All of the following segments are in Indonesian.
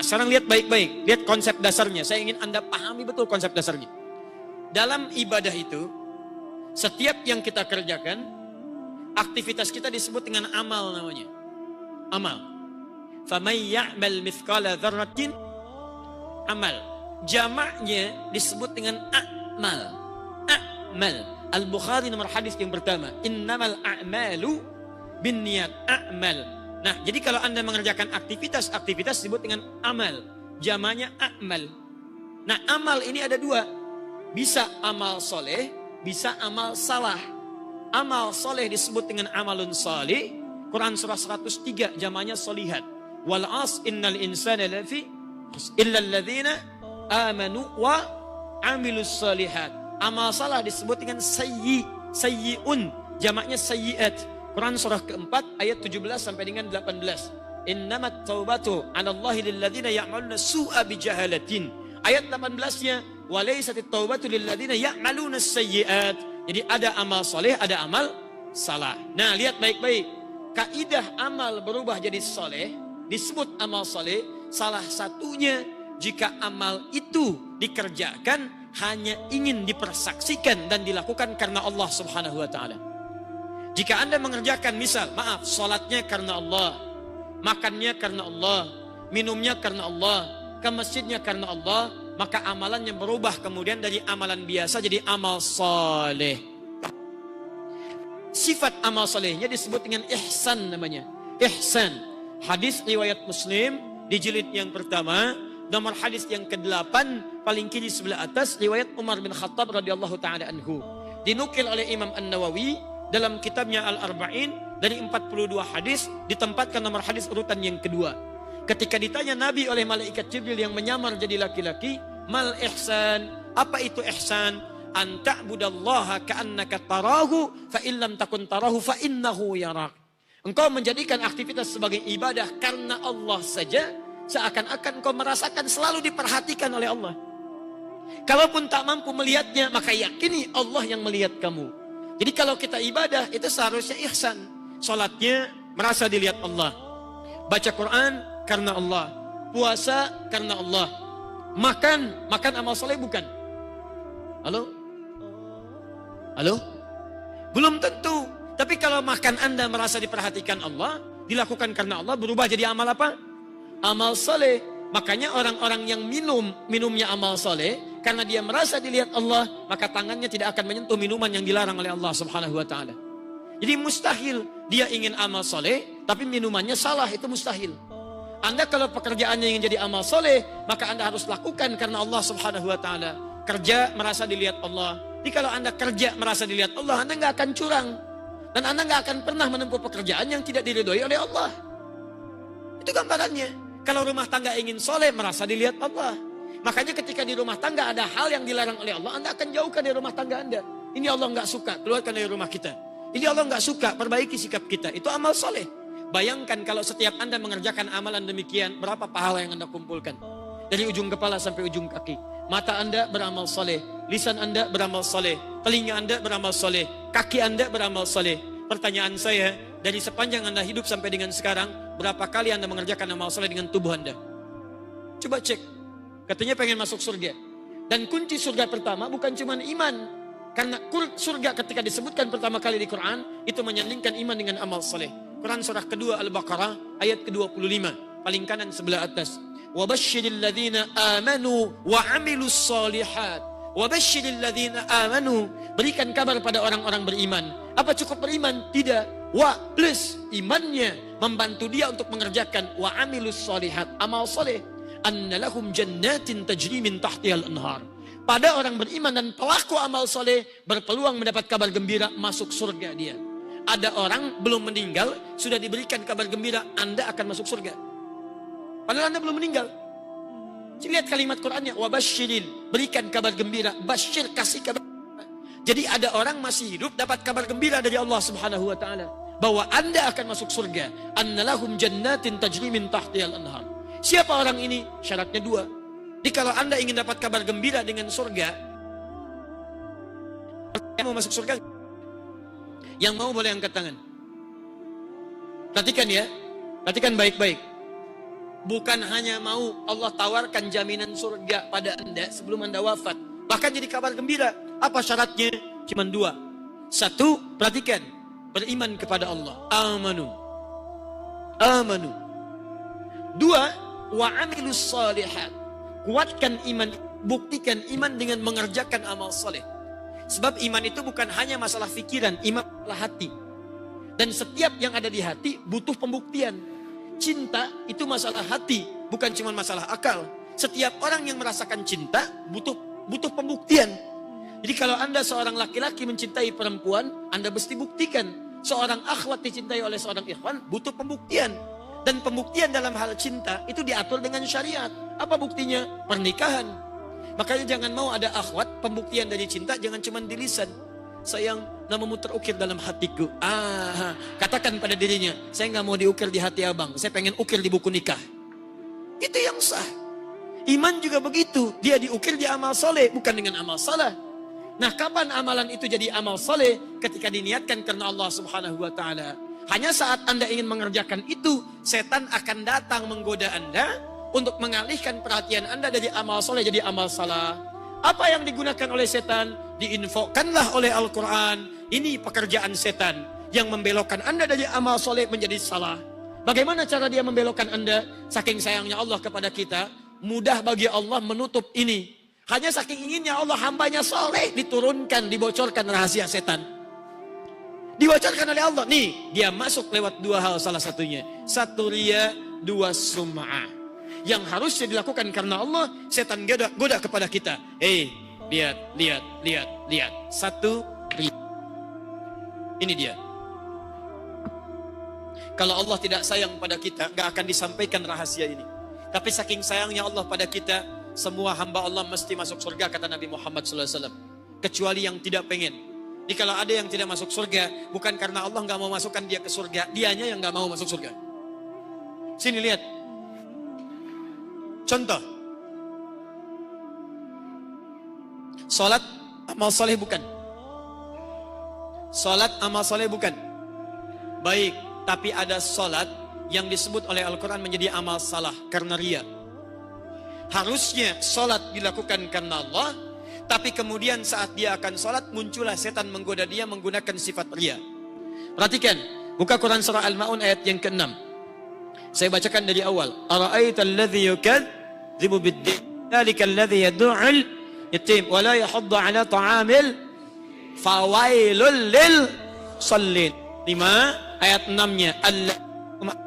Sekarang lihat baik-baik, lihat konsep dasarnya. Saya ingin Anda pahami betul konsep dasarnya. Dalam ibadah itu, setiap yang kita kerjakan, aktivitas kita disebut dengan amal namanya. Amal. فَمَنْ يَعْمَلْ مِثْقَالَ ذَرَّةٍ amal. Jamaknya disebut dengan a'mal. A'mal. Al-Bukhari nomor hadis yang pertama. Innamal a'malu binniyat. A'mal. Nah, jadi kalau Anda mengerjakan aktivitas disebut dengan amal. Jamaknya a'mal. Nah, amal ini ada dua. Bisa amal soleh, bisa amal salah. Amal soleh disebut dengan amalun salih. Quran surah 103, jamaknya solihat. Wal as innal insana lafi illa alladzina amanu wa amilus solihat. Amal salah disebut dengan sayyi'un, jamaknya sayyi'at. Quran surah keempat ayat 17 sampai dengan 18. Innamat taubatu 'alallahi lilladzina ya'maluna su'a bijahalatin. Ayat 18-nya walaisatit taubatu lilladzina ya'maluna sayyi'at. Jadi ada amal soleh, ada amal salah. Nah, lihat baik-baik. Kaidah amal berubah jadi soleh disebut amal soleh. Salah satunya jika amal itu dikerjakan hanya ingin dipersaksikan dan dilakukan karena Allah Subhanahu wa taala. Jika Anda mengerjakan misal, maaf, salatnya karena Allah, makannya karena Allah, minumnya karena Allah, ke masjidnya karena Allah, maka amalannya berubah kemudian dari amalan biasa jadi amal soleh. Sifat amal solehnya disebut dengan ihsan namanya. Ihsan. Hadis riwayat Muslim di jilid yang pertama, nomor hadis yang ke-8, paling kiri sebelah atas, riwayat Umar bin Khattab radhiyallahu taala anhu. Dinukil oleh Imam An-Nawawi dalam kitabnya Al-Arba'in dari 42 hadis, ditempatkan nomor hadis urutan yang kedua. Ketika ditanya Nabi oleh malaikat Jibril yang menyamar jadi laki-laki, mal ihsan, apa itu ihsan? An ta'budallaha ka'annaka tarahu fa illam takun tarahu fa innahu yarak. Engkau menjadikan aktivitas sebagai ibadah karena Allah saja, seakan-akan engkau merasakan selalu diperhatikan oleh Allah. Kalaupun tak mampu melihatnya, maka yakini Allah yang melihat kamu. Jadi kalau kita ibadah itu seharusnya ihsan. Salatnya merasa dilihat Allah. Baca Quran karena Allah. Puasa karena Allah. Makan amal soleh bukan? Halo? Halo? Belum tentu. Tapi kalau makan Anda merasa diperhatikan Allah, dilakukan karena Allah, berubah jadi amal apa? Amal soleh. Makanya orang-orang yang minumnya amal soleh, karena dia merasa dilihat Allah, maka tangannya tidak akan menyentuh minuman yang dilarang oleh Allah Subhanahu wa taala. Jadi mustahil dia ingin amal soleh, tapi minumannya salah, itu mustahil. Anda kalau pekerjaannya ingin jadi amal soleh, maka Anda harus lakukan karena Allah Subhanahu wa taala. Kerja merasa dilihat Allah. Jadi kalau Anda kerja merasa dilihat Allah, Anda nggak akan curang. Dan Anda nggak akan pernah menempuh pekerjaan yang tidak diridhoi oleh Allah. Itu gambarannya. Kalau rumah tangga ingin soleh, merasa dilihat Allah. Makanya ketika di rumah tangga ada hal yang dilarang oleh Allah, Anda akan jauhkan dari rumah tangga Anda. Ini Allah nggak suka, keluarkan dari rumah kita. Ini Allah nggak suka, perbaiki sikap kita. Itu amal soleh. Bayangkan kalau setiap Anda mengerjakan amalan demikian, berapa pahala yang Anda kumpulkan. Dari ujung kepala sampai ujung kaki. Mata Anda beramal soleh, lisan Anda beramal soleh, telinga Anda beramal soleh, kaki Anda beramal soleh. Pertanyaan saya, dari sepanjang Anda hidup sampai dengan sekarang, berapa kali Anda mengerjakan amal soleh dengan tubuh Anda? Coba cek. Katanya pengen masuk surga. Dan kunci surga pertama bukan cuma iman. Karena surga ketika disebutkan pertama kali di Quran, itu menyandingkan iman dengan amal soleh. Quran surah kedua Al-Baqarah ayat ke-25. Paling kanan sebelah atas. وَبَشِّرِ الَّذِينَ آمَنُوا وَعَمِلُوا الصَّالِحَاتِ وَبَشِّرِ الَّذِينَ آمَنُوا. Berikan kabar pada orang-orang beriman. Apa cukup beriman? Tidak. Wa plus imannya membantu dia untuk mengerjakan wa amilus solihat, amal soleh. Anna lahum jannatin tajri min tahtihal anhar. Pada orang beriman dan pelaku amal soleh berpeluang mendapat kabar gembira masuk surga dia. Ada orang belum meninggal sudah diberikan kabar gembira Anda akan masuk surga. Padahal Anda belum meninggal. Lihat kalimat Qurannya, wa basyiril, berikan kabar gembira, basyir kasih kabar. Jadi ada orang masih hidup dapat kabar gembira dari Allah Subhanahu wa taala bahwa Anda akan masuk surga. Annalahum jannatin tajri min tahtihal anhar. Siapa orang ini? Syaratnya dua. Jadi kalau Anda ingin dapat kabar gembira dengan surga, mau masuk surga? Yang mau boleh angkat tangan. Perhatikan ya. Perhatikan baik-baik. Bukan hanya mau Allah tawarkan jaminan surga pada Anda sebelum Anda wafat. Bahkan jadi kabar gembira. Apa syaratnya? Cuma 2. 1, perhatikan. Beriman kepada Allah. Amanu. 2, wa amilus salihat. Kuatkan iman. Buktikan iman dengan mengerjakan amal saleh. Sebab iman itu bukan hanya masalah fikiran. Iman adalah hati. Dan setiap yang ada di hati butuh pembuktian. Cinta itu masalah hati, bukan cuma masalah akal. Setiap orang yang merasakan cinta butuh pembuktian. Jadi kalau Anda seorang laki-laki mencintai perempuan, Anda mesti buktikan. Seorang akhwat dicintai oleh seorang ikhwan, butuh pembuktian. Dan pembuktian dalam hal cinta itu diatur dengan syariat. Apa buktinya? Pernikahan. Makanya jangan mau ada akhwat, pembuktian dari cinta jangan cuma di lisan. Sayang, namamu terukir dalam hatiku. Katakan pada dirinya, saya nggak mau diukir di hati abang, saya pengen ukir di buku nikah. Itu yang sah. Iman juga begitu, dia diukir di amal soleh, bukan dengan amal salah. Nah, kapan amalan itu jadi amal soleh? Ketika diniatkan karena Allah Subhanahu Wa Taala. Hanya saat Anda ingin mengerjakan itu, setan akan datang menggoda Anda untuk mengalihkan perhatian Anda dari amal soleh jadi amal salah. Apa yang digunakan oleh setan? Diinfokanlah oleh Al-Quran. Ini pekerjaan setan yang membelokkan Anda dari amal soleh menjadi salah. Bagaimana cara dia membelokkan Anda? Saking sayangnya Allah kepada kita, mudah bagi Allah menutup ini. Hanya saking inginnya Allah hambanya soleh, diturunkan, dibocorkan rahasia setan. Dibocorkan oleh Allah. Nih, dia masuk lewat 2 hal salah satunya. 1 riya, 2 sum'ah. Yang harusnya dilakukan karena Allah, setan goda kepada kita. Lihat. 1 riya. Ini dia. Kalau Allah tidak sayang pada kita, gak akan disampaikan rahasia ini. Tapi saking sayangnya Allah pada kita, semua hamba Allah mesti masuk surga, kata Nabi Muhammad SAW. Kecuali yang tidak pengen. Jadi kalau ada yang tidak masuk surga, bukan karena Allah gak mau masukkan dia ke surga, dianya yang gak mau masuk surga. Sini lihat. Contoh. Salat amal soleh bukan? Salat amal soleh bukan? Baik, tapi ada salat yang disebut oleh Al-Quran menjadi amal salah karena riya. Harusnya salat dilakukan karena Allah, tapi kemudian saat dia akan salat muncullah setan menggoda dia menggunakan sifat riya. Perhatikan, buka Quran surah Al-Ma'un ayat yang ke-6. Saya bacakan dari awal. Ara'aital ladzi yukadzibu bid-din, dzalikal ladzi yad'ul yatim wa la yahuddu 'ala ta'amil fawailul lil shallin. 5 ayat 6-nya.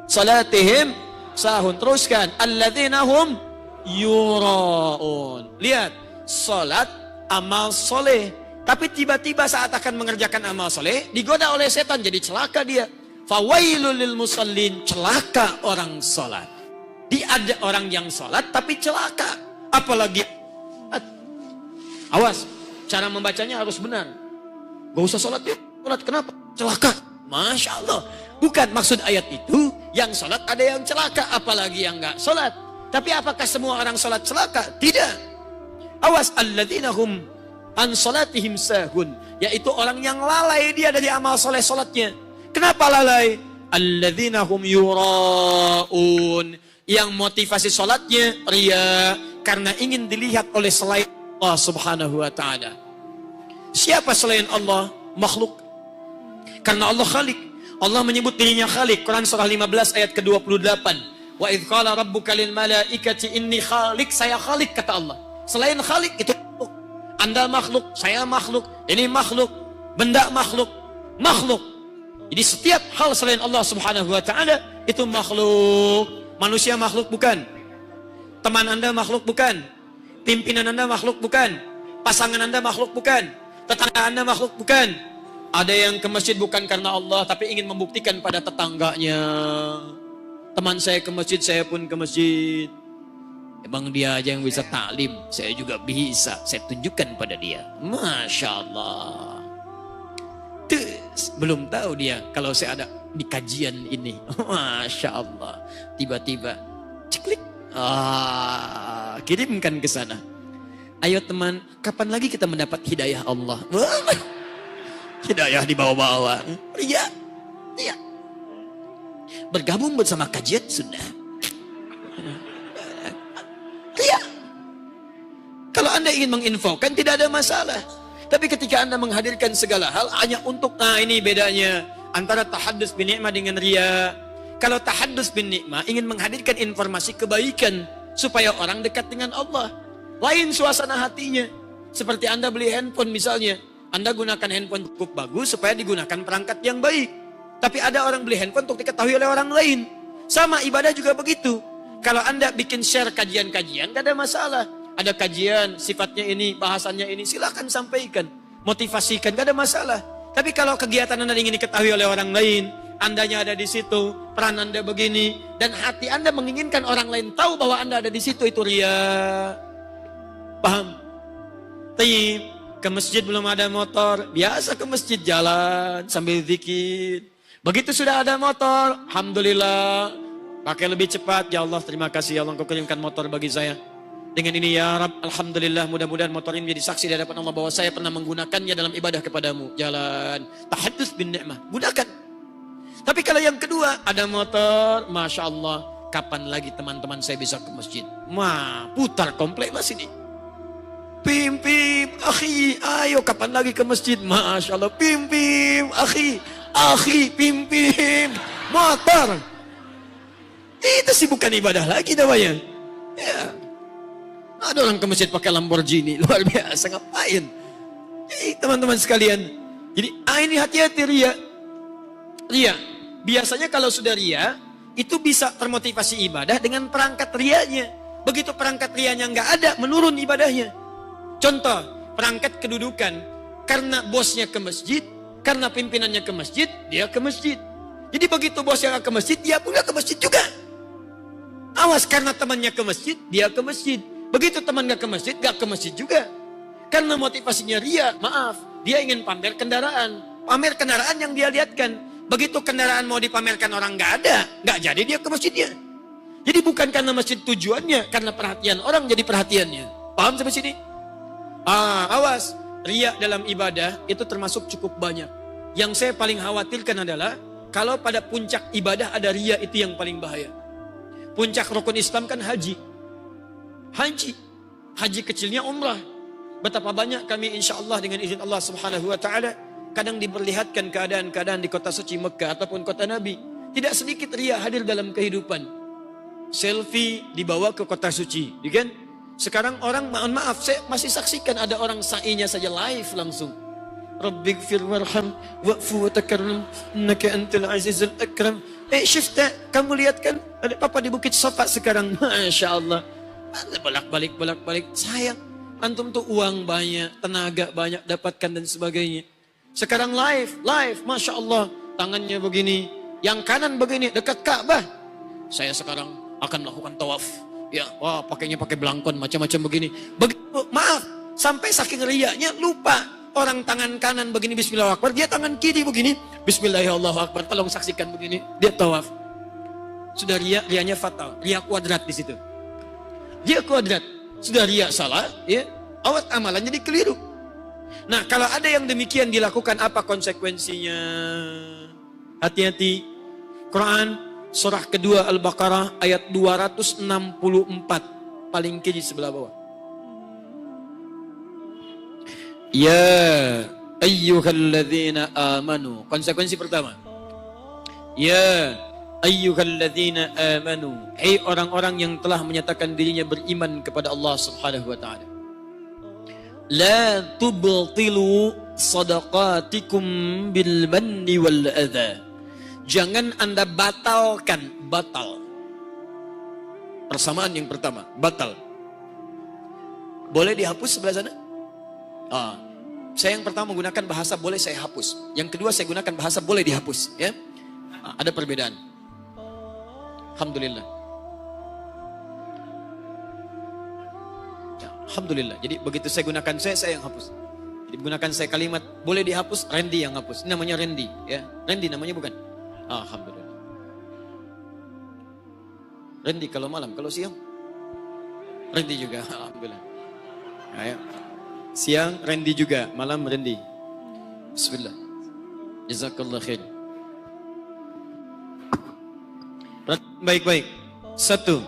Salatihim sahun. Teruskan. Alladzina hum yura'un. Lihat, salat amal soleh, tapi tiba-tiba saat akan mengerjakan amal soleh digoda oleh setan, jadi celaka dia. Fawailul lil musallin, celaka orang salat. Ada orang yang salat tapi celaka, apalagi awas, cara membacanya harus benar. Gak usah salat ya, salat kenapa? Celaka. Masya Allah. Bukan maksud ayat itu yang salat ada yang celaka, apalagi yang gak salat. Tapi apakah semua orang salat celaka? Tidak. Awas, alladzina hum an salatihim sahun, yaitu orang yang lalai dia dari amal soleh salatnya. Kenapa lalai? Alladzina hum yura'un, yang motivasi salatnya riya, karena ingin dilihat oleh selain Allah Subhanahu wa taala. Siapa selain Allah? Makhluk. Karena Allah Khalik. Allah menyebut dirinya Khalik. Quran surah 15 ayat ke-28. Wa idz qala rabbuka lil malaikati inni khalik, saya Khalik, kata Allah. Selain Khalik itu makhluk. Anda makhluk, saya makhluk, ini makhluk, benda makhluk, makhluk. Jadi setiap hal selain Allah Subhanahu wa taala itu makhluk. Manusia makhluk bukan? Teman Anda makhluk bukan? Pimpinan Anda makhluk bukan? Pasangan Anda makhluk bukan? Tetangga Anda makhluk bukan? Ada yang ke masjid bukan karena Allah, tapi ingin membuktikan pada tetangganya. Teman saya ke masjid, saya pun ke masjid. Emang dia aja yang bisa taklim, saya juga bisa. Saya tunjukkan pada dia. Masya Allah. Belum tahu dia kalau saya ada di kajian ini. Masya Allah. Tiba-tiba ciklik. Kirimkan ke sana. Ayo teman, kapan lagi kita mendapat hidayah Allah? Hidayah dibawa-bawa. Ria. Ria. Bergabung bersama kajian sunnah. Ria. Kalau Anda ingin menginfokan tidak ada masalah. Tapi ketika Anda menghadirkan segala hal hanya untuk, nah ini bedanya antara tahaddus bin ni'mah dengan ria. Kalau tahaddus bin ni'mah ingin menghadirkan informasi kebaikan supaya orang dekat dengan Allah. Lain suasana hatinya. Seperti Anda beli handphone misalnya. Anda gunakan handphone cukup bagus supaya digunakan perangkat yang baik. Tapi ada orang beli handphone untuk diketahui oleh orang lain. Sama ibadah juga begitu. Kalau Anda bikin share kajian-kajian, gak ada masalah. Ada kajian, sifatnya ini, bahasannya ini, silakan sampaikan. Motivasikan, gak ada masalah. Tapi kalau kegiatan Anda ingin diketahui oleh orang lain, Andanya ada di situ, peran Anda begini, dan hati Anda menginginkan orang lain tahu bahwa Anda ada di situ, itu ria. Paham? Tayyib. Ke masjid belum ada motor, biasa ke masjid jalan sambil zikir. Begitu sudah ada motor, alhamdulillah, pakai lebih cepat. Ya Allah, terima kasih ya Allah, Engkau kirimkan motor bagi saya. Dengan ini ya Rabb, alhamdulillah, mudah-mudahan motor ini menjadi saksi di hadapan Allah bahwa saya pernah menggunakannya dalam ibadah kepadamu. Jalan, tahaddus bin ni'mah, gunakan. Tapi kalau yang kedua, ada motor, Masya Allah, kapan lagi teman-teman saya bisa ke masjid? Putar komplek mas ini. Pim, akhi, ayo kapan lagi ke masjid? Masya Allah, pim, akhi, pim, motor. Itu sih bukan ibadah lagi namanya. Ya. Ada orang ke masjid pakai Lamborghini, luar biasa, ngapain? Teman-teman sekalian. Jadi, ini hati-hati ria. Ria, biasanya kalau sudah ria, itu bisa termotivasi ibadah dengan perangkat rianya. Begitu perangkat rianya nggak ada, menurun ibadahnya. Contoh, perangkat kedudukan. Karena bosnya ke masjid, karena pimpinannya ke masjid, dia ke masjid. Jadi begitu bosnya ke masjid, dia pun ke masjid juga. Awas, karena temannya ke masjid, dia ke masjid. Begitu teman gak ke masjid, gak ke masjid juga. Karena motivasinya ria, maaf, dia ingin pamer kendaraan. Pamer kendaraan yang dia lihatkan. Begitu kendaraan mau dipamerkan orang gak ada, gak jadi dia ke masjidnya. Jadi bukan karena masjid tujuannya, karena perhatian orang jadi perhatiannya. Paham sampai sini? Awas, riya dalam ibadah itu termasuk cukup banyak. Yang saya paling khawatirkan adalah kalau pada puncak ibadah ada riya, itu yang paling bahaya. Puncak rukun Islam kan haji. Haji kecilnya umrah. Betapa banyak kami insya Allah dengan izin Allah subhanahu wa ta'ala kadang diperlihatkan keadaan-keadaan di kota suci Mekah ataupun kota Nabi. Tidak sedikit riya hadir dalam kehidupan. Selfie dibawa ke kota suci, kan? Sekarang orang, mohon maaf, saya masih saksikan ada orang sa'inya saja live langsung. Rabbighfir warham wa'fu wa takarram innaka antal azizul akram. Syifta, kamu lihat kan? Ada papa di Bukit Sofa sekarang. Masya Allah. Bolak-balik. Sayang, antum tuh uang banyak, tenaga banyak dapatkan dan sebagainya. Sekarang live, Masya Allah. Tangannya begini, yang kanan begini, dekat Ka'bah. Saya sekarang akan melakukan tawaf. Ya, pakainya pakai belangkon macam-macam begini. Begitu, maaf, sampai saking riyanya lupa. Orang tangan kanan begini bismillah akbar, dia tangan kiri begini bismillahirrahmanirrahim. Tolong saksikan begini, dia tawaf. Sudah rianya fatal, ria kuadrat di situ. Dia kuadrat, sudah ria salah, ya. Awas amalan jadi keliru. Nah, kalau ada yang demikian dilakukan, apa konsekuensinya? Hati-hati. Quran surah kedua Al-Baqarah ayat 264, paling kiri sebelah bawah. Ya ayyuhalladzina amanu. Konsekuensi pertama. Ya ayyuhalladzina amanu. Hai orang-orang yang telah menyatakan dirinya beriman kepada Allah Subhanahu wa taala. La tubtilu sadaqatikum bil manni wal adha. Jangan Anda batalkan, batal. Persamaan yang pertama, batal. Boleh dihapus sebelah sana? Saya yang pertama menggunakan bahasa boleh saya hapus. Yang kedua saya gunakan bahasa boleh dihapus. Ya, ada perbedaan. Alhamdulillah. Ya, alhamdulillah. Jadi begitu saya gunakan saya yang hapus. Jadi gunakan saya kalimat boleh dihapus, Randy yang hapus. Ini namanya Randy. Ya, Randy namanya bukan. Alhamdulillah. Randy kalau malam, kalau siang Randy juga. Alhamdulillah. Ayo. Siang Randy juga, malam Randy. Bismillah. Jazakallah khair. Baik-baik. Satu,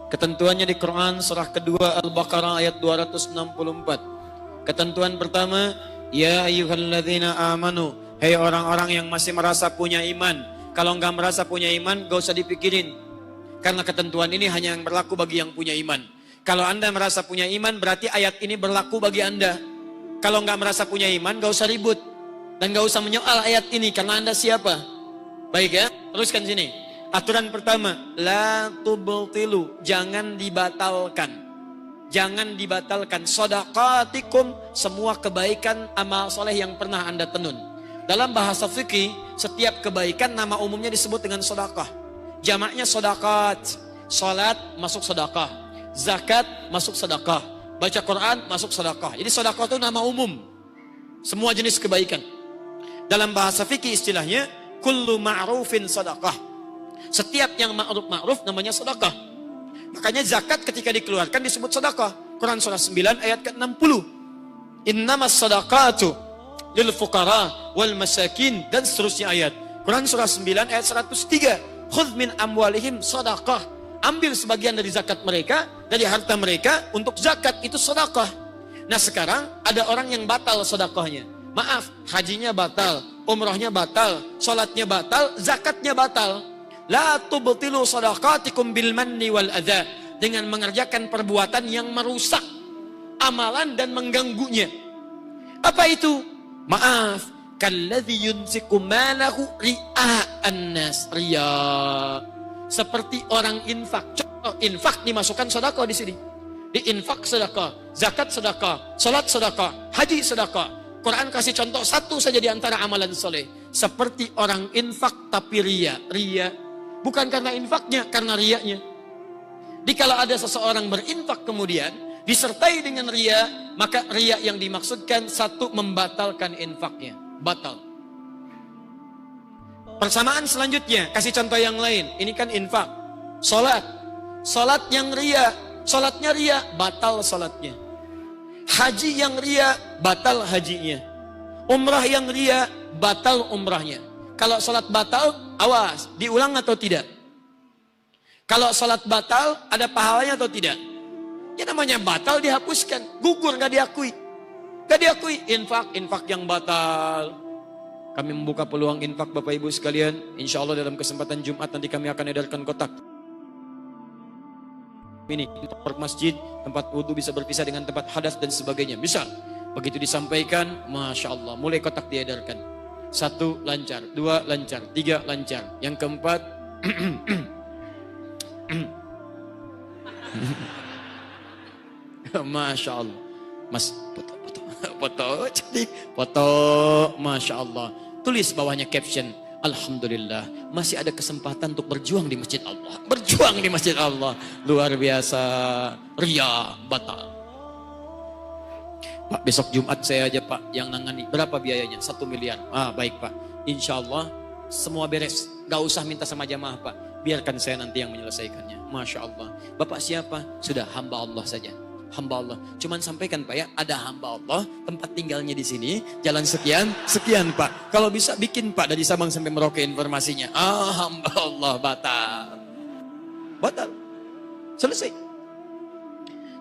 ketentuannya di Quran surah kedua Al-Baqarah ayat 264. Ketentuan pertama, ya ayyuhalladzina amanu, hei orang-orang yang masih merasa punya iman. Kalau enggak merasa punya iman, gak usah dipikirin. Karena ketentuan ini hanya yang berlaku bagi yang punya iman. Kalau Anda merasa punya iman, berarti ayat ini berlaku bagi Anda. Kalau enggak merasa punya iman, gak usah ribut. Dan gak usah menyoal ayat ini, karena Anda siapa? Baik ya, teruskan sini. Aturan pertama, la tubtilu, jangan dibatalkan. Jangan dibatalkan shadaqatikum, semua kebaikan amal soleh yang pernah Anda tenun. Dalam bahasa fikih, setiap kebaikan nama umumnya disebut dengan sedekah. Jamaknya sedaqat. Salat masuk sedekah, zakat masuk sedekah, baca Quran masuk sedekah. Jadi sedekah itu nama umum. Semua jenis kebaikan. Dalam bahasa fikih istilahnya kullu ma'rufin sedekah. Setiap yang ma'ruf namanya sedekah. Makanya zakat ketika dikeluarkan disebut sedekah. Quran surah 9 ayat ke-60. Innamas sadaqatu lil fuqara wal masakin, dan seterusnya ayat. Quran surah 9 ayat 103. Khudz min amwalihim sadaqah. Ambil sebagian dari zakat mereka, dari harta mereka untuk zakat, itu sedekah. Nah sekarang ada orang yang batal sedekahnya. Maaf, hajinya batal, umrohnya batal, salatnya batal, zakatnya batal. La tubtilu shadaqatikum bil manni wal adza, dengan mengerjakan perbuatan yang merusak amalan dan mengganggunya. Apa itu? Maaf, kalladzi yunsiku malahu ria'an nas, riya. Seperti orang infak. Contoh, infak dimasukkan sedekah di sini. Di infak sedekah, zakat sedekah, salat sedekah, haji sedekah. Quran kasih contoh satu saja di antara amalan soleh. Seperti orang infak tapi riya. Riya bukan karena infaknya, karena riyanya. Jadi kalau ada seseorang berinfak kemudian disertai dengan riya, maka riya yang dimaksudkan satu, membatalkan infaknya. Batal. Persamaan selanjutnya, kasih contoh yang lain. Ini kan infak. Salat. Salat yang riya, salatnya riya, batal salatnya. Haji yang riya, batal hajinya. Umrah yang riya, batal umrahnya. Kalau salat batal, awas, diulang atau tidak? Kalau salat batal, ada pahalanya atau tidak? Ya namanya batal, dihapuskan. Gugur, gak diakui. Gak diakui. Infak yang batal. Kami membuka peluang infak Bapak Ibu sekalian. Insya Allah dalam kesempatan Jumat nanti kami akan edarkan kotak. Ini tempat masjid, tempat wudhu bisa berpisah dengan tempat hadas dan sebagainya. Bisa. Begitu disampaikan, Masya Allah, mulai kotak diedarkan. 1 lancar, 2 lancar, 3 lancar. Yang keempat, Masya Allah. Mas, foto, cantik. Foto, Masya Allah. Tulis bawahnya caption, Alhamdulillah, masih ada kesempatan untuk berjuang di masjid Allah. Berjuang di masjid Allah. Luar biasa. Riya, batal. Pak, besok Jumat saya aja Pak yang nangani. Berapa biayanya? 1 miliar. Ah, baik Pak. Insya Allah semua beres. Gak usah minta sama jamaah Pak. Biarkan saya nanti yang menyelesaikannya. Masya Allah. Bapak siapa? Sudah, hamba Allah saja. Hamba Allah. Cuman sampaikan Pak ya, ada hamba Allah, tempat tinggalnya di sini, jalan sekian, sekian Pak. Kalau bisa bikin Pak dari Sabang sampai Merauke informasinya. Ah, hamba Allah, batal. Batal. Selesai.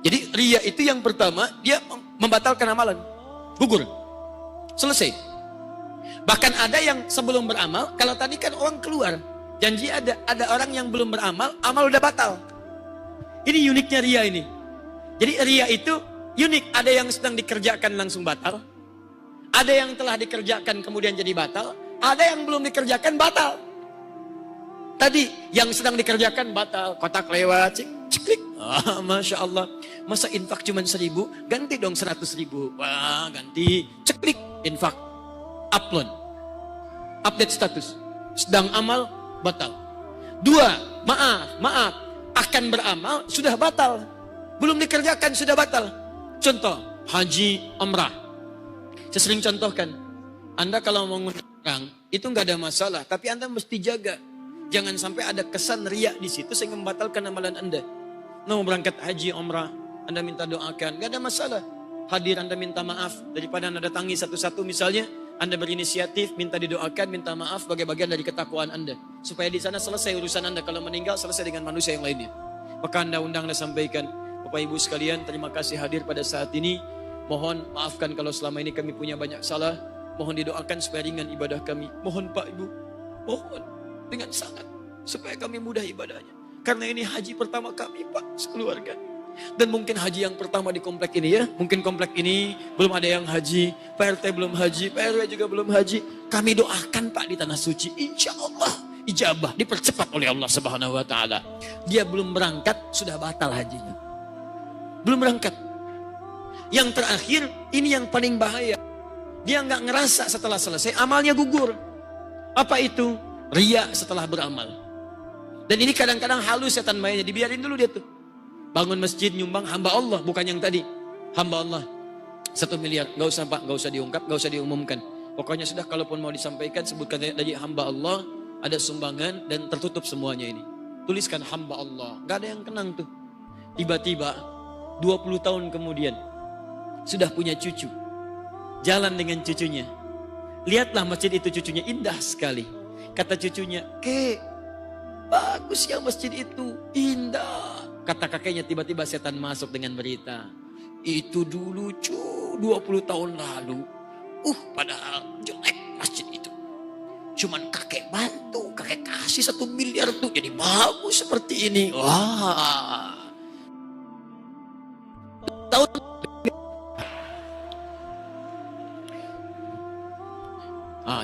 Jadi riya itu yang pertama, dia membatalkan amalan. Gugur. Selesai. Bahkan ada yang sebelum beramal, kalau tadi kan orang keluar, janji ada orang yang belum beramal, amal udah batal. Ini uniknya riya ini. Jadi riya itu unik, ada yang sedang dikerjakan langsung batal. Ada yang telah dikerjakan kemudian jadi batal, ada yang belum dikerjakan batal. Tadi yang sedang dikerjakan batal, kotak lewat, ceklik. Ah, Masya Allah. Masa infak cuma 1.000, ganti dong 100.000. Wah, ganti, ceklik, infak, upload, update status, sedang amal, batal. 2, maaf, akan beramal, sudah batal. Belum dikerjakan, sudah batal. Contoh, haji, umrah. Saya sering contohkan, Anda kalau mau ngundang orang, itu nggak ada masalah, tapi Anda mesti jaga. Jangan sampai ada kesan riya di situ sehingga membatalkan amalan Anda. Mau berangkat haji, umrah, Anda minta doakan, nggak ada masalah. Hadir Anda minta maaf, daripada Anda datangi satu-satu misalnya, Anda berinisiatif, minta didoakan, minta maaf sebagai bagian dari ketakwaan Anda. Supaya di sana selesai urusan Anda. Kalau meninggal, selesai dengan manusia yang lainnya. Maka Anda undang, Anda sampaikan. Bapak Ibu sekalian, terima kasih hadir pada saat ini. Mohon maafkan kalau selama ini kami punya banyak salah. Mohon didoakan supaya ringan ibadah kami. Mohon Pak Ibu, mohon dengan sangat. Supaya kami mudah ibadahnya. Karena ini haji pertama kami Pak, sekeluarga. Dan mungkin haji yang pertama di komplek ini ya. Mungkin komplek ini belum ada yang haji. Pak RT belum haji, Pak RW juga belum haji. Kami doakan Pak di Tanah Suci. Insya Allah ijabah, dipercepat oleh Allah Subhanahu Wa Taala. Dia belum berangkat, sudah batal hajinya. Belum berangkat. Yang terakhir, ini yang paling bahaya. Dia nggak ngerasa setelah selesai, amalnya gugur. Apa itu? Ria setelah beramal. Dan ini kadang-kadang halus setan mainnya. Dibiarin dulu dia tuh. Bangun masjid nyumbang hamba Allah, bukan yang tadi. Hamba Allah 1 miliar, nggak usah Pak, nggak usah diungkap, nggak usah diumumkan. Pokoknya sudah, kalaupun mau disampaikan sebutkan tadi hamba Allah, ada sumbangan dan tertutup semuanya ini. Tuliskan hamba Allah, nggak ada yang kenang tuh. Tiba-tiba 20 tahun kemudian sudah punya cucu, jalan dengan cucunya. Lihatlah masjid itu, cucunya indah sekali. Kata cucunya, "Kek, bagus ya masjid itu, indah." Kata kakeknya, tiba-tiba setan masuk dengan berita. Itu dulu 20 tahun lalu. Padahal jelek masjid itu. Cuman kakek bantu, kakek kasih 1 miliar tuh jadi bagus seperti ini. Wah. Tahun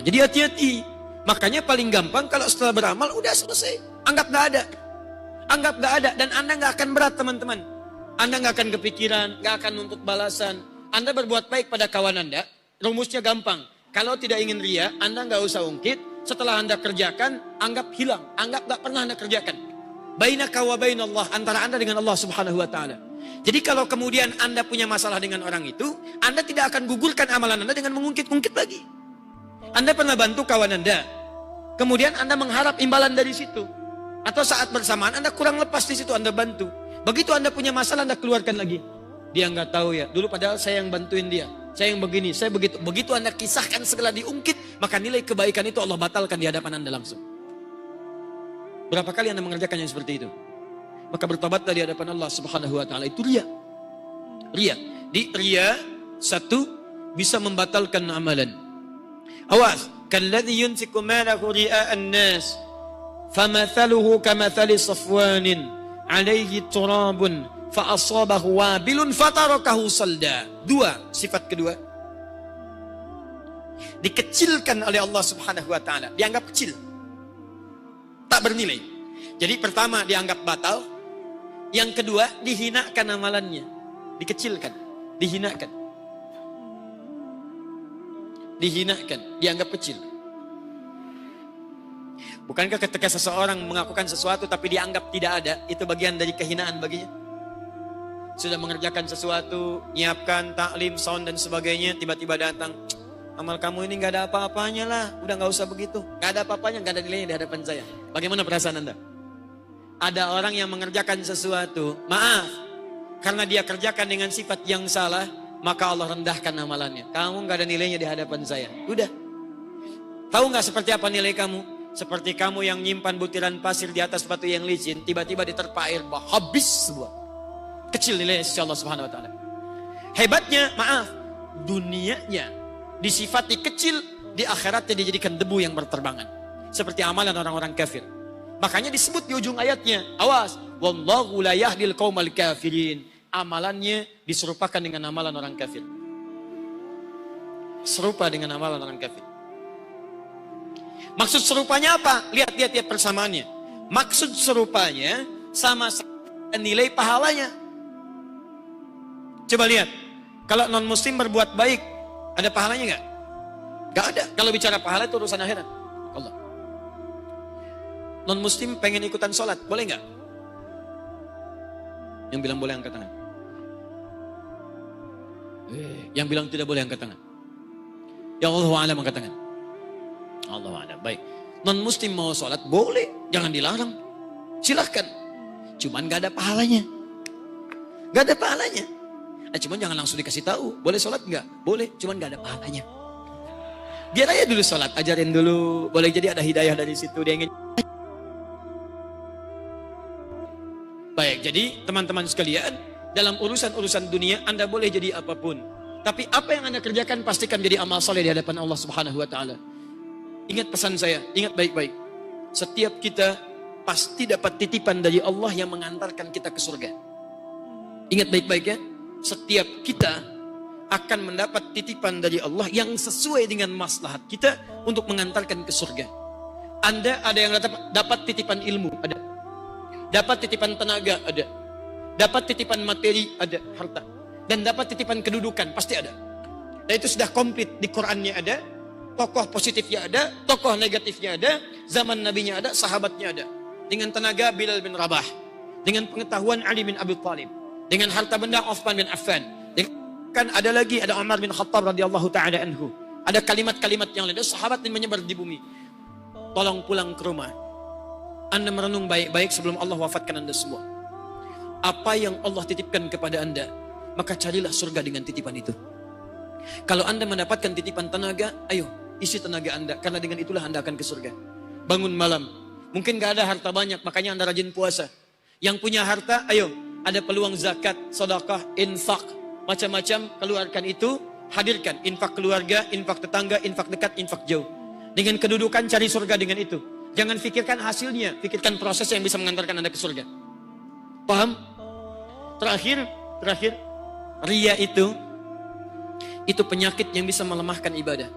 jadi hati-hati. Makanya paling gampang kalau setelah beramal udah selesai. Anggap gak ada. Anggap gak ada. Dan Anda gak akan berat teman-teman. Anda gak akan kepikiran, gak akan nuntut balasan. Anda berbuat baik pada kawan Anda. Rumusnya gampang. Kalau tidak ingin ria, Anda gak usah ungkit. Setelah Anda kerjakan, anggap hilang. Anggap gak pernah Anda kerjakan. Bainaka wa bainallah, antara Anda dengan Allah Subhanahu Wa Taala. Jadi kalau kemudian Anda punya masalah dengan orang itu, Anda tidak akan gugurkan amalan Anda dengan mengungkit-ungkit lagi. Anda pernah bantu kawan Anda. Kemudian Anda mengharap imbalan dari situ. Atau saat bersamaan Anda kurang lepas di situ, Anda bantu. Begitu Anda punya masalah, Anda keluarkan lagi. Dia nggak tahu ya, dulu padahal saya yang bantuin dia. Saya yang begini, saya begitu. Begitu Anda kisahkan segala diungkit, maka nilai kebaikan itu Allah batalkan di hadapan Anda langsung. Berapa kali Anda mengerjakan yang seperti itu? Maka bertobatlah di hadapan Allah Subhanahu Wa Taala. Itu ria. Ria. Di ria, satu, bisa membatalkan amalan. Awas. Kalladhi yunfiqu malahu ria'an nas famathaluhu kamathali safwanin alaihi turabun fa asabahu wabilun fatarakahu salda. 2, sifat kedua. Dikecilkan oleh Allah Subhanahu Wa Taala, dianggap kecil. Tak bernilai. Jadi pertama dianggap batal, yang kedua dihinakan amalannya, dikecilkan, dihinakan. Dihinakan, dianggap kecil. Bukankah ketika seseorang mengakukan sesuatu tapi dianggap tidak ada, itu bagian dari kehinaan baginya? Sudah mengerjakan sesuatu, nyiapkan taklim, sound dan sebagainya, tiba-tiba datang, amal kamu ini gak ada apa-apanya lah, udah gak usah begitu, gak ada apa-apanya, gak ada nilainya di hadapan saya. Bagaimana perasaan Anda? Ada orang yang mengerjakan sesuatu, maaf, karena dia kerjakan dengan sifat yang salah, maka Allah rendahkan amalannya. Kamu gak ada nilainya di hadapan saya. Udah. Tahu gak seperti apa nilai kamu? Seperti kamu yang nyimpan butiran pasir di atas batu yang licin, tiba-tiba diterpa air bah, habis semua. Kecil nilainya sisi Allah Subhanahu Wa Taala. Hebatnya, maaf, dunianya disifati kecil, di akhiratnya dijadikan debu yang berterbangan. Seperti amalan orang-orang kafir. Makanya disebut di ujung ayatnya, awas, wallahu la yahdil qaumal kafirin. Amalannya diserupakan dengan amalan orang kafir. Serupa dengan amalan orang kafir. Maksud serupanya apa? Lihat persamaannya. Maksud serupanya sama nilai pahalanya. Coba lihat. Kalau non muslim berbuat baik, ada pahalanya nggak? Nggak ada. Kalau bicara pahala itu urusan akhirat. Allah. Non muslim pengen ikutan sholat, boleh nggak? Yang bilang boleh angkat tangan. Yang bilang tidak boleh angkat tangan. Ya Allah a'lam angkat tangan. Allah a'lam. Baik. Non muslim mau sholat boleh, jangan dilarang. Silahkan. Cuman gak ada pahalanya. Gak ada pahalanya. Cuman jangan langsung dikasih tahu. Boleh sholat nggak? Boleh. Cuman gak ada pahalanya. Biar aja dulu sholat, ajarin dulu. Boleh jadi ada hidayah dari situ. Dia ingin. Baik, jadi teman-teman sekalian, dalam urusan-urusan dunia Anda boleh jadi apapun. Tapi apa yang Anda kerjakan pastikan jadi amal soleh di hadapan Allah Subhanahu wa taala. Ingat pesan saya, ingat baik-baik. Setiap kita pasti dapat titipan dari Allah yang mengantarkan kita ke surga. Ingat baik-baik ya. Setiap kita akan mendapat titipan dari Allah yang sesuai dengan maslahat kita untuk mengantarkan ke surga. Anda ada yang dapat titipan ilmu, ada. Dapat titipan tenaga, ada. Dapat titipan materi, ada, harta. Dan dapat titipan kedudukan, pasti ada. Dan itu sudah komplit, di Qur'annya ada. Tokoh positifnya ada, tokoh negatifnya ada. Zaman nabinya ada, sahabatnya ada. Dengan tenaga Bilal bin Rabah. Dengan pengetahuan Ali bin Abi Thalib. Dengan harta benda Uthman bin Affan. Kan ada lagi, ada Umar bin Khattab radhiyallahu ta'ala anhu. Ada kalimat-kalimat yang lain, ada sahabat yang menyebar di bumi. Tolong pulang ke rumah. Anda merenung baik-baik sebelum Allah wafatkan Anda semua. Apa yang Allah titipkan kepada Anda, maka carilah surga dengan titipan itu. Kalau Anda mendapatkan titipan tenaga, ayo isi tenaga Anda, karena dengan itulah Anda akan ke surga. Bangun malam, mungkin gak ada harta banyak, makanya Anda rajin puasa. Yang punya harta, ayo, ada peluang zakat, sedekah, infak, macam-macam, keluarkan itu, hadirkan. Infak keluarga, infak tetangga, infak dekat, infak jauh. Dengan kedudukan cari surga dengan itu. Jangan pikirkan hasilnya, pikirkan proses yang bisa mengantarkan Anda ke surga. Paham? Terakhir, riya itu penyakit yang bisa melemahkan ibadah.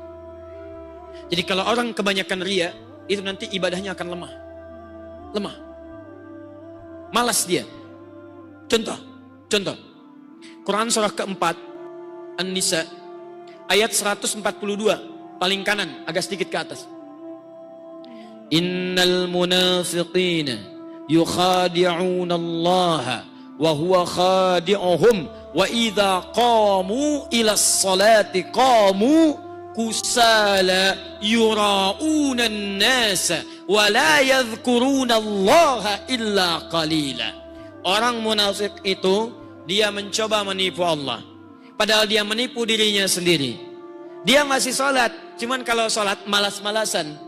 Jadi kalau orang kebanyakan riya, itu nanti ibadahnya akan lemah. Malas dia. Contoh. Quran surah keempat, An-Nisa, ayat 142, paling kanan, agak sedikit ke atas. Innal munafiqina yukhadi'una Allah wa huwa khadi'uhum wa idza qamu ila sholati qamu kusala yura'una an-nasa wa la yadhkuruna Allah illa qalila. Orang munafik itu dia mencoba menipu Allah, padahal dia menipu dirinya sendiri. Dia masih sholat, cuman kalau sholat malas-malasan.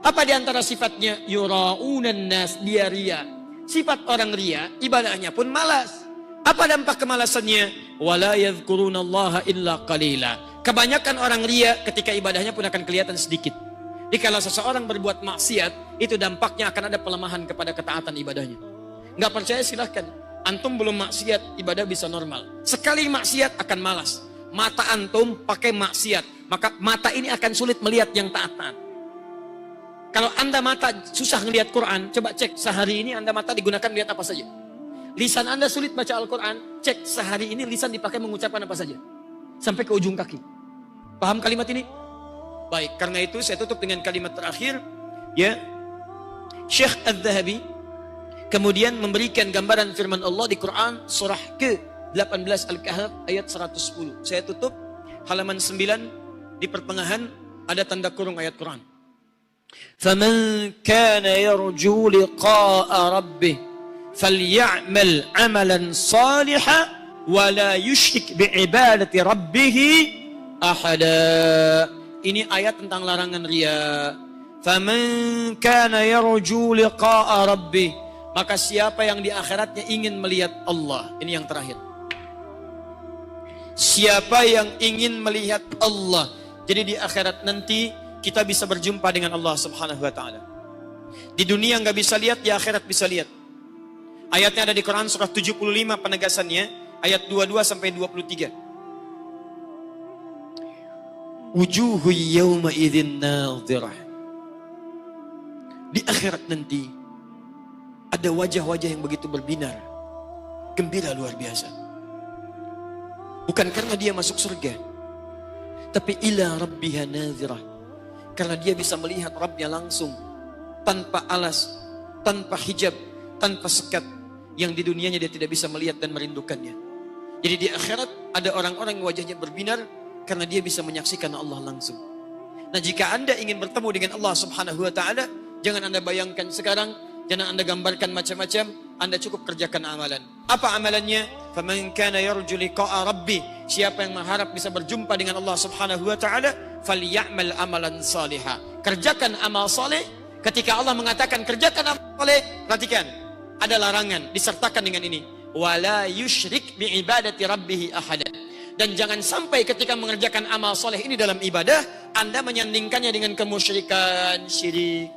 Apa di antara sifatnya? Yura'unan nas, dia ria. Sifat orang ria, ibadahnya pun malas. Apa dampak kemalasannya? Wala yadhkurunallaha illa qalila. Kebanyakan orang ria ketika ibadahnya pun akan kelihatan sedikit. Jadi kalau seseorang berbuat maksiat, itu dampaknya akan ada pelemahan kepada ketaatan ibadahnya. Nggak percaya silahkan. Antum belum maksiat, ibadah bisa normal. Sekali maksiat akan malas. Mata antum pakai maksiat, maka mata ini akan sulit melihat yang taat. Kalau Anda mata susah ngelihat Quran, coba cek sehari ini Anda mata digunakan lihat apa saja. Lisan Anda sulit baca Al-Quran, cek sehari ini lisan dipakai mengucapkan apa saja. Sampai ke ujung kaki. Paham kalimat ini? Baik, karena itu saya tutup dengan kalimat terakhir. Ya, Syekh Adz-Dzahabi kemudian memberikan gambaran firman Allah di Quran surah ke-18 Al-Kahf ayat 110. Saya tutup halaman 9 di pertengahan ada tanda kurung ayat Quran. فَمَنْ كَانَ يَرْجُو لِقَاءَ رَبِّهِ فَلْيَعْمَلْ عَمَلًا صَالِحًا وَلَا يُشْرِكْ بِعِبَادَةِ رَبِّهِ أَحَدًا. Ini ayat tentang larangan riya. فَمَنْ كَانَ يَرْجُو لِقَاءَ رَبِّهِ, maka siapa yang di akhiratnya ingin melihat Allah. Ini yang terakhir. Siapa yang ingin melihat Allah, jadi di akhirat nanti kita bisa berjumpa dengan Allah Subhanahu wa taala. Di dunia nggak bisa lihat, di akhirat bisa lihat. Ayatnya ada di Quran surah 75 penegasannya, ayat 22 sampai 23. Wujuhu yawma idzin nadhirah. Di akhirat nanti ada wajah-wajah yang begitu berbinar, gembira luar biasa. Bukan karena dia masuk surga, tapi ila rabbiha nadhirah. Karena dia bisa melihat Rabbnya langsung, tanpa alas, tanpa hijab, tanpa sekat, yang di dunianya dia tidak bisa melihat dan merindukannya. Jadi di akhirat ada orang-orang yang wajahnya berbinar karena dia bisa menyaksikan Allah langsung. Nah, jika Anda ingin bertemu dengan Allah Subhanahu wa taala, jangan Anda bayangkan sekarang Jangan Anda gambarkan macam-macam, Anda cukup kerjakan amalan. Apa amalannya? Faman kana yarju liqa'a rabbi. Siapa yang mengharap bisa berjumpa dengan Allah Subhanahu wa taala, falyamal amalan salihah. Kerjakan amal saleh. Ketika Allah mengatakan kerjakan amal saleh, perhatikan, ada larangan disertakan dengan ini. Wala yusyrik bi ibadati rabbih ahada. Dan jangan sampai ketika mengerjakan amal soleh ini dalam ibadah, Anda menyandingkannya dengan kemusyrikan, syirik.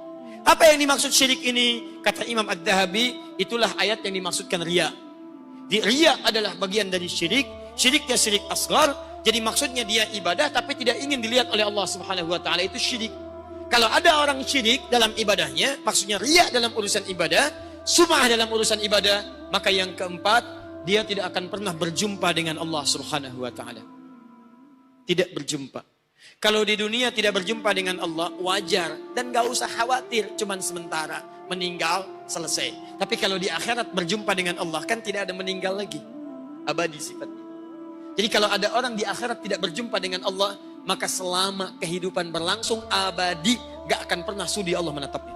Apa yang dimaksud syirik ini? Kata Imam Ad-Dhahabi, itulah ayat yang dimaksudkan riya. Riya adalah bagian dari syirik. Syiriknya syirik asghar. Jadi maksudnya dia ibadah tapi tidak ingin dilihat oleh Allah Subhanahu wa taala, itu syirik. Kalau ada orang syirik dalam ibadahnya, maksudnya riya dalam urusan ibadah, sum'ah dalam urusan ibadah, maka yang keempat, dia tidak akan pernah berjumpa dengan Allah Subhanahu wa taala. Tidak berjumpa. Kalau di dunia tidak berjumpa dengan Allah, wajar dan gak usah khawatir, cuman sementara, meninggal selesai. Tapi kalau di akhirat berjumpa dengan Allah, kan tidak ada meninggal lagi, abadi sifatnya. Jadi kalau ada orang di akhirat tidak berjumpa dengan Allah, maka selama kehidupan berlangsung abadi, gak akan pernah sudi Allah menatapnya.